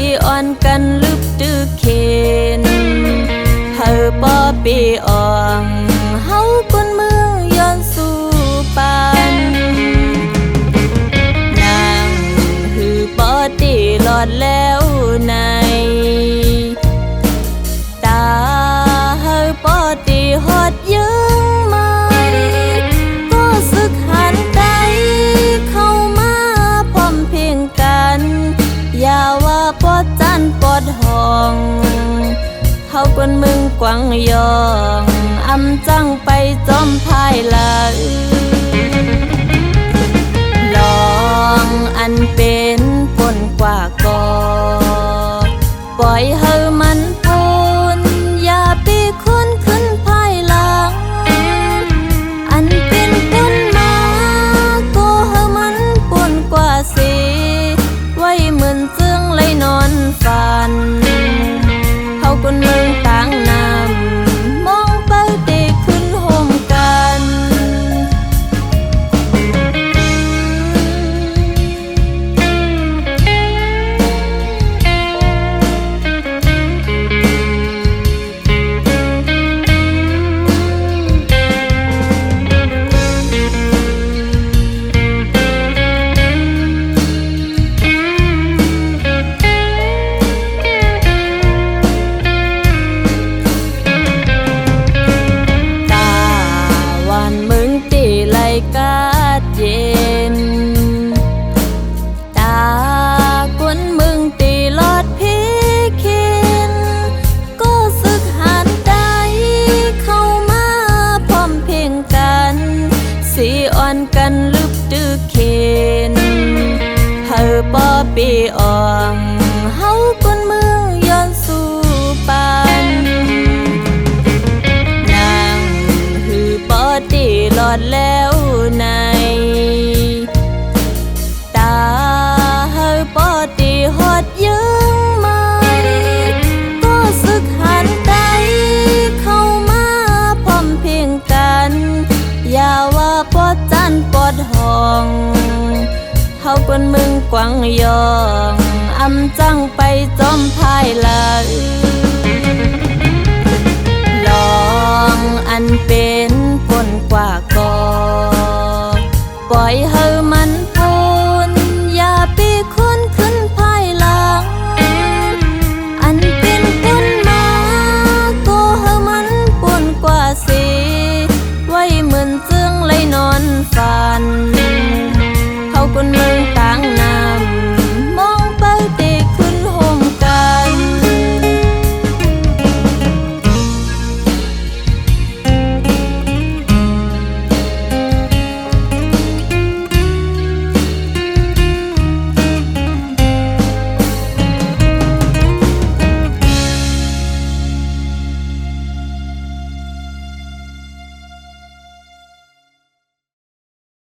สีอ่อนกันลึบดื้อเคนเฮาปอปีอ่องเฮาคนเมืองย้อนสู่ปันนางหือปอตีหลอดแล้วในตาเฮาปอตีฮอดยังไม่ก็สึกหันใจเข้ามาพร้อมเพียงกันอย่าว่าปอดจันปอดห้องเฮาคนมึงกวางยองอำจังไปจอมภายหลังลองอันเป็นปนกว่ากอปล่อยเฮามันพูนอย่าปีคนขึ้นภายหลังอันเป็นคนมาก็เฮามันปนกว่าสิไว้เหมือนเจืองเลยนอนฝันเฮาคนเมืองต่างนำมองไปตีขึ้นโฮมกันกาดเย็นตากวนมึงตีลอดพีเคนก็สึกหันใจเข้ามาพร้อมเพียงกันสีอ่อนกันลึบดื้อเคนเฮาปอปีอ่องเฮาคนเมืองย้อนสู่ปันนางหือปอตีหลอดแล้วในตาเฮาปอตีฮอดยังไม่ก็สึกหันใจเข้ามาพร้อมเพียงกันอย่าว่าปอดจันปอดห้องเฮาคนมึงกวางยองอำจังไปจ